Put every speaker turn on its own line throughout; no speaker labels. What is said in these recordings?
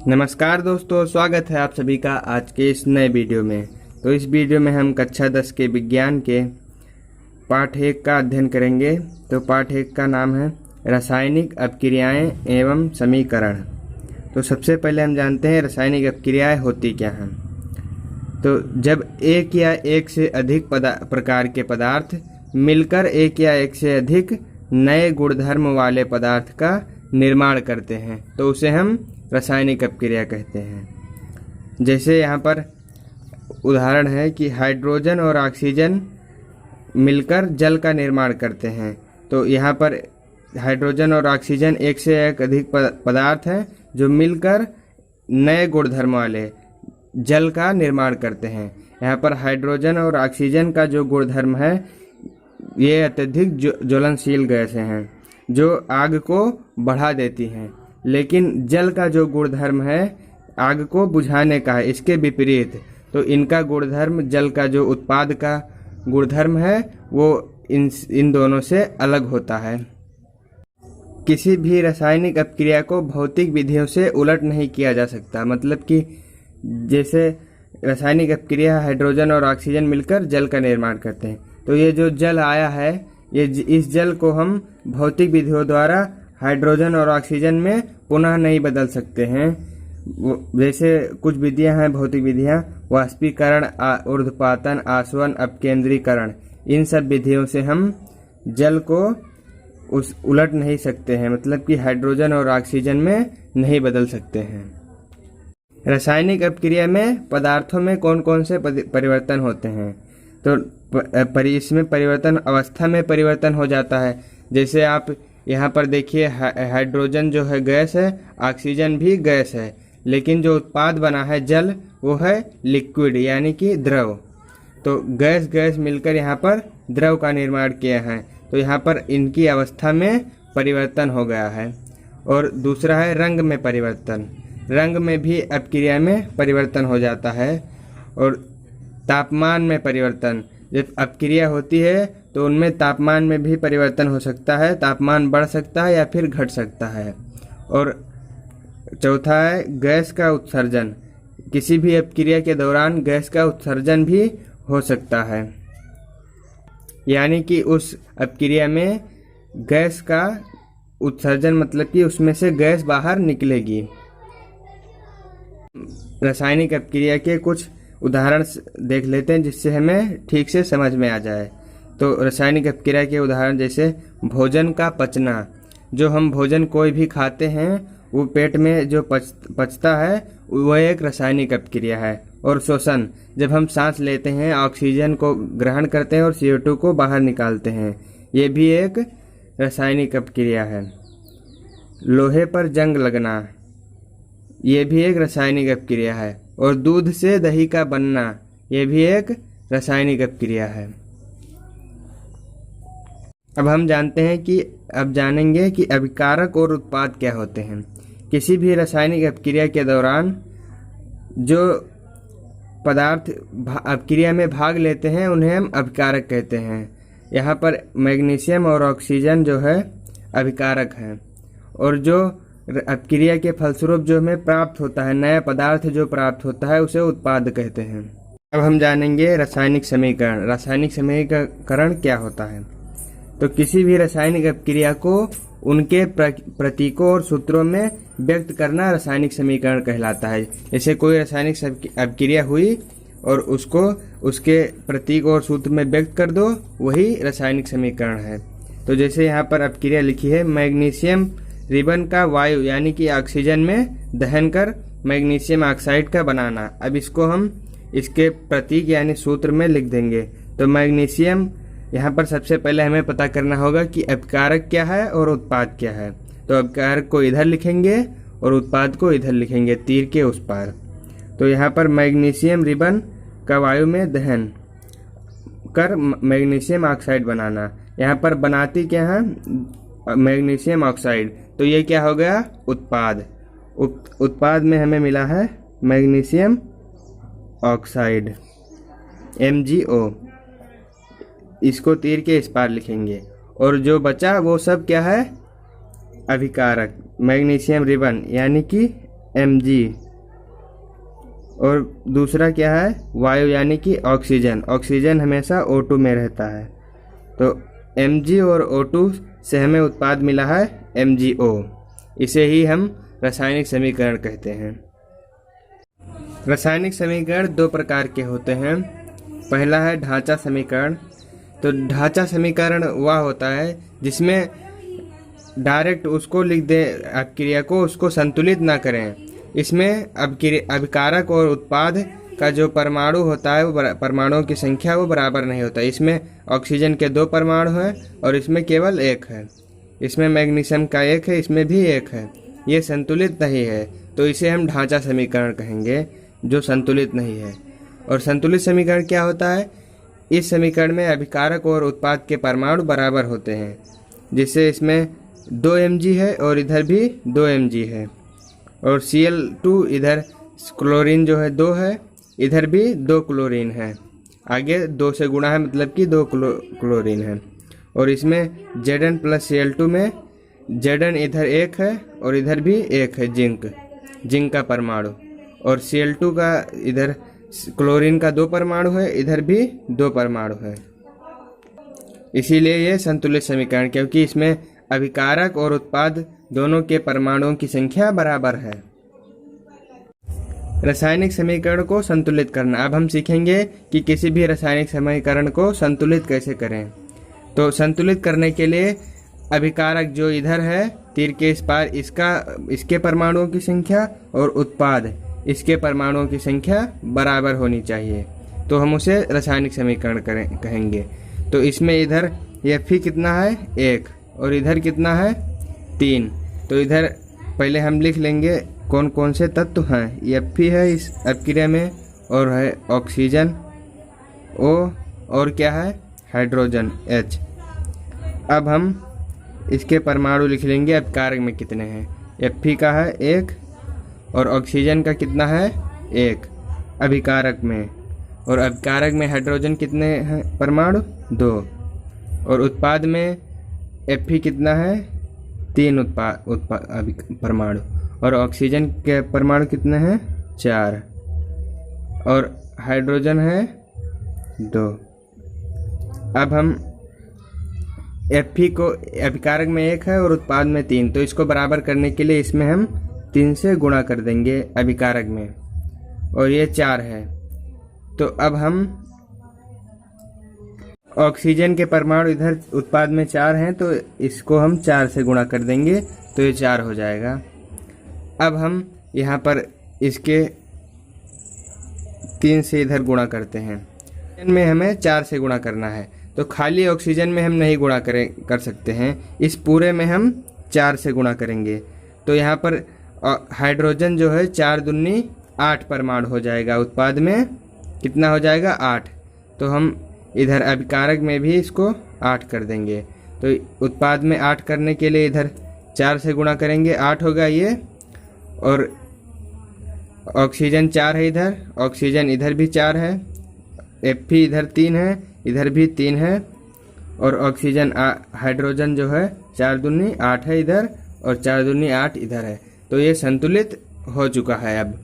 नमस्कार दोस्तों, स्वागत है आप सभी का आज के इस नए वीडियो में। तो इस वीडियो में हम कक्षा 10 के विज्ञान के पाठ 1 का अध्ययन करेंगे। तो पाठ 1 का नाम है रासायनिक अपक्रियाएं एवं समीकरण। तो सबसे पहले हम जानते हैं रासायनिक अपक्रियाएं होती क्या हैं। तो जब एक या एक से अधिक प्रकार के पदार्थ मिलकर एक या एक से अधिक नए गुणधर्म वाले पदार्थ का निर्माण करते हैं तो उसे हम रासायनिक अपक्रिया कहते हैं। जैसे यहाँ पर उदाहरण है कि हाइड्रोजन और ऑक्सीजन मिलकर जल का निर्माण करते हैं। तो यहाँ पर हाइड्रोजन और ऑक्सीजन एक से एक अधिक पदार्थ हैं जो मिलकर नए गुणधर्म वाले जल का निर्माण करते हैं। यहाँ पर हाइड्रोजन और ऑक्सीजन का जो गुणधर्म है ये अत्यधिक ज्वलनशील गैसें हैं जो आग को बढ़ा देती हैं, लेकिन जल का जो गुणधर्म है आग को बुझाने का है, इसके विपरीत। तो इनका गुणधर्म जल का जो उत्पाद का गुणधर्म है वो इन दोनों से अलग होता है। किसी भी रासायनिक अपक्रिया को भौतिक विधियों से उलट नहीं किया जा सकता। मतलब कि जैसे रासायनिक अपक्रिया हाइड्रोजन और ऑक्सीजन मिलकर जल का निर्माण करते हैं, तो ये जो जल आया है इस जल को हम भौतिक विधियों द्वारा हाइड्रोजन और ऑक्सीजन में पुनः नहीं बदल सकते हैं। जैसे कुछ विधियां हैं भौतिक विधियां, वाष्पीकरण, ऊर्ध्वपातन, आसवन, अपकेंद्रीकरण, इन सब विधियों से हम जल को उलट नहीं सकते हैं। मतलब कि हाइड्रोजन और ऑक्सीजन में नहीं बदल सकते हैं। रासायनिक अपक्रिया में पदार्थों में कौन कौन से परिवर्तन होते हैं। तो इसमें परिवर्तन अवस्था में परिवर्तन हो जाता है। जैसे आप यहाँ पर देखिए हाइड्रोजन जो है गैस है, ऑक्सीजन भी गैस है, लेकिन जो उत्पाद बना है जल वो है लिक्विड यानी कि द्रव। तो गैस गैस मिलकर यहाँ पर द्रव का निर्माण किया है, तो यहाँ पर इनकी अवस्था में परिवर्तन हो गया है। और दूसरा है रंग में परिवर्तन। रंग में भी अपक्रिया में परिवर्तन हो जाता है। और तापमान में परिवर्तन, जब अपक्रिया होती है तो उनमें तापमान में भी परिवर्तन हो सकता है। तापमान बढ़ सकता है या फिर घट सकता है। और चौथा है गैस का उत्सर्जन। किसी भी अपक्रिया के दौरान गैस का उत्सर्जन भी हो सकता है, यानी कि उस अपक्रिया में गैस का उत्सर्जन मतलब कि उसमें से गैस बाहर निकलेगी। रासायनिक अपक्रिया के कुछ उदाहरण देख लेते हैं जिससे हमें ठीक से समझ में आ जाए। तो रासायनिक अपक्रिया के उदाहरण जैसे भोजन का पचना। जो हम भोजन कोई भी खाते हैं वो पेट में जो पचता है वह एक रासायनिक अपक्रिया है। और श्वसन, जब हम सांस लेते हैं ऑक्सीजन को ग्रहण करते हैं और CO2 को बाहर निकालते हैं, ये भी एक रासायनिक अपक्रिया है। लोहे पर जंग लगना, ये भी एक रासायनिक अपक्रिया है। और दूध से दही का बनना, ये भी एक रासायनिक अपक्रिया है। अब हम जानेंगे कि अभिकारक और उत्पाद क्या होते हैं। किसी भी रासायनिक अपक्रिया के दौरान जो पदार्थ अपक्रिया में भाग लेते हैं उन्हें हम अभिकारक कहते हैं। यहाँ पर मैग्नीशियम और ऑक्सीजन जो है अभिकारक हैं। और जो अपक्रिया के फलस्वरूप जो हमें प्राप्त होता है, नया पदार्थ जो प्राप्त होता है, उसे उत्पाद कहते हैं। अब हम जानेंगे रासायनिक समीकरण। रासायनिक समीकरण क्या होता है। तो किसी भी रासायनिक अपक्रिया को उनके प्रतीकों और सूत्रों में व्यक्त करना रासायनिक समीकरण कहलाता है। जैसे कोई रासायनिक अपक्रिया हुई और उसको उसके प्रतीक और सूत्र में व्यक्त कर दो, वही रासायनिक समीकरण है। तो जैसे यहाँ पर अपक्रिया लिखी है, मैग्नीशियम रिबन का वायु यानी कि ऑक्सीजन में दहन कर मैग्नीशियम ऑक्साइड का बनाना। अब इसको हम इसके प्रतीक यानी सूत्र में लिख देंगे। तो मैग्नीशियम, यहाँ पर सबसे पहले हमें पता करना होगा कि अपकारक क्या है और उत्पाद क्या है। तो अपकारक को इधर लिखेंगे और उत्पाद को इधर लिखेंगे, तीर के उस पार। तो यहाँ पर मैग्नीशियम रिबन का वायु में दहन कर मैग्नीशियम ऑक्साइड बनाना। यहाँ पर बनाती क्या है, मैग्नीशियम ऑक्साइड। तो ये क्या हो गया, उत्पाद। उत्पाद में हमें मिला है मैग्नीशियम ऑक्साइड MgO। इसको तीर के इस पार लिखेंगे। और जो बचा वो सब क्या है, अभिकारक। मैग्नीशियम रिबन यानी कि Mg, और दूसरा क्या है वायु यानी कि ऑक्सीजन। ऑक्सीजन हमेशा O2 में रहता है, तो Mg और O2 से हमें उत्पाद मिला है MgO। इसे ही हम रासायनिक समीकरण कहते हैं। रासायनिक समीकरण दो प्रकार के होते हैं। पहला है ढांचा समीकरण। तो ढांचा समीकरण वह होता है जिसमें डायरेक्ट उसको लिख दे, अपक्रिया को उसको संतुलित ना करें। इसमें अभिकारक और उत्पाद का जो परमाणु होता है वो परमाणुओं की संख्या वो बराबर नहीं होता। इसमें ऑक्सीजन के 2 परमाणु हैं और इसमें केवल 1 है। इसमें मैग्नीशियम का 1 है, इसमें भी 1 है। ये संतुलित नहीं है, तो इसे हम ढांचा समीकरण कहेंगे, जो संतुलित नहीं है। और संतुलित समीकरण क्या होता है? इस समीकरण में अभिकारक और उत्पाद के परमाणु बराबर होते हैं, जिससे इसमें 2 Mg है और इधर भी 2 Mg है, और Cl2 इधर क्लोरीन जो है 2 है, इधर भी 2 क्लोरीन है, आगे 2 से गुणा है मतलब कि 2 क्लोरीन है। और इसमें Zn प्लस Cl2 में Zn इधर 1 है और इधर भी 1 है, जिंक का परमाणु, और Cl2 का इधर क्लोरीन का 2 परमाणु है, इधर भी 2 परमाणु है। इसीलिए ये संतुलित समीकरण, क्योंकि इसमें अभिकारक और उत्पाद दोनों के परमाणुओं की संख्या बराबर है। रासायनिक समीकरण को संतुलित करना। अब हम सीखेंगे कि किसी भी रासायनिक समीकरण को संतुलित कैसे करें। तो संतुलित करने के लिए अभिकारक जो इधर है तीर के इस पार, इसके परमाणुओं की संख्या और उत्पाद इसके परमाणुओं की संख्या बराबर होनी चाहिए, तो हम उसे रासायनिक समीकरण कहेंगे। तो इसमें इधर Fe कितना है 1 और इधर कितना है 3। तो इधर पहले हम लिख लेंगे कौन कौन से तत्व हैं। Fe है इस अपक्रिया में, और है ऑक्सीजन O, और क्या है हाइड्रोजन H। अब हम इसके परमाणु लिख लेंगे अपकारक में कितने हैं। Fe का है 1 और ऑक्सीजन का कितना है 1 अभिकारक में, और अभिकारक में हाइड्रोजन कितने हैं परमाणु 2, और उत्पाद में Fe कितना है 3 परमाणु, और ऑक्सीजन के परमाणु कितने हैं 4, और हाइड्रोजन है 2। अब हम Fe को अभिकारक में 1 है और उत्पाद में 3, तो इसको बराबर करने के लिए इसमें हम 3 से गुणा कर देंगे अभिकारक में, और ये 4 है। तो अब हम ऑक्सीजन के परमाणु इधर उत्पाद में 4 हैं, तो इसको हम 4 से गुणा कर देंगे, तो ये 4 हो जाएगा। अब हम यहाँ पर इसके 3 से इधर गुणा करते हैं। ऑक्सीजन में हमें 4 से गुणा करना है, तो खाली ऑक्सीजन में हम नहीं गुणा कर सकते हैं, इस पूरे में हम 4 से गुणा करेंगे। तो यहाँ पर हाइड्रोजन जो है 4 दूनी 8 परमाणु हो जाएगा, उत्पाद में कितना हो जाएगा 8। तो हम इधर अभिकारक में भी इसको 8 कर देंगे, तो उत्पाद में 8 करने के लिए इधर 4 से गुणा करेंगे, 8 होगा ये। और ऑक्सीजन 4 है इधर, ऑक्सीजन इधर भी 4 है, Fe इधर 3 है, इधर भी 3 है, और ऑक्सीजन हाइड्रोजन जो है 4 दूनी 8 है इधर, और 4 दूनी 8 इधर है। तो ये संतुलित हो चुका है। अब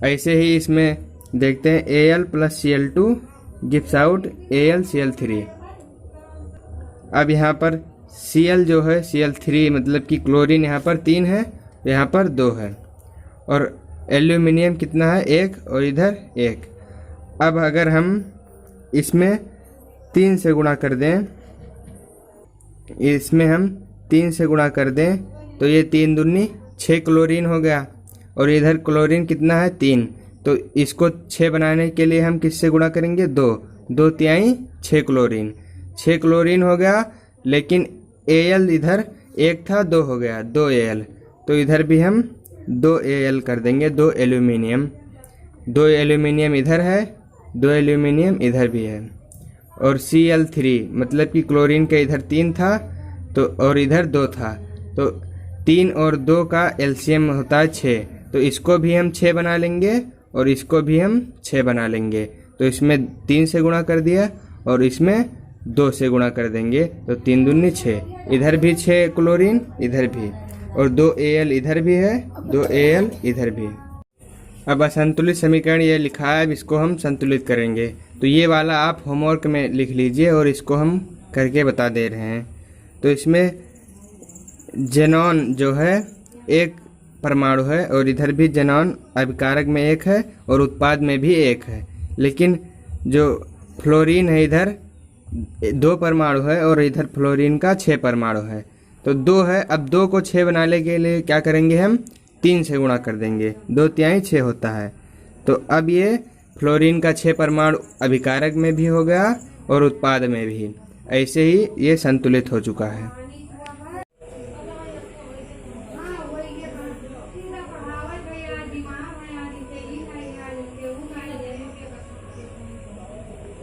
ऐसे ही इसमें देखते हैं Al plus Cl2 gives out AlCl3। अब यहाँ पर Cl जो है Cl3 मतलब कि क्लोरीन यहाँ पर 3 है, यहाँ पर 2 है, और एल्यूमिनियम कितना है 1 और इधर 1। अब अगर हम इसमें 3 से गुणा कर दें, इसमें हम 3 से गुणा कर दें, तो ये 3 दूनी 6 क्लोरीन हो गया, और इधर क्लोरीन कितना है 3। तो इसको 6 बनाने के लिए हम किससे गुणा करेंगे 2 तिहाई 6 क्लोरीन, 6 क्लोरीन हो गया। लेकिन Al इधर 1 था 2 हो गया 2 Al, तो इधर भी हम 2 Al कर देंगे, 2 एल्यूमिनियम इधर है, 2 एल्यूमिनियम इधर भी है। और Cl3 मतलब कि क्लोरीन का इधर 3 था तो और इधर 2 था, तो 3 और 2 का एलसीएम होता है 6, तो इसको भी हम 6 बना लेंगे और इसको भी हम 6 बना लेंगे। तो इसमें 3 से गुणा कर दिया और इसमें 2 से गुणा कर देंगे, तो 3 दूनी 6, इधर भी 6 क्लोरीन इधर भी, और 2 Al इधर भी है, 2 Al इधर भी है। अब असंतुलित समीकरण ये लिखा है, अब इसको हम संतुलित करेंगे। तो ये वाला आप होमवर्क में लिख लीजिए और इसको हम करके बता दे रहे हैं। तो इसमें जेनॉन जो है एक परमाणु है और इधर भी जेनॉन अभिकारक में एक है और उत्पाद में भी एक है, लेकिन जो फ्लोरीन है इधर 2 परमाणु है और इधर फ्लोरीन का 6 परमाणु है। तो 2 है, अब 2 को 6 बनाने के लिए क्या करेंगे, हम 3 से गुणा कर देंगे, 2 तिहाई 6 होता है। तो अब ये फ्लोरीन का 6 परमाणु अभिकारक में भी हो गया और उत्पाद में भी। ऐसे ही ये संतुलित हो चुका है।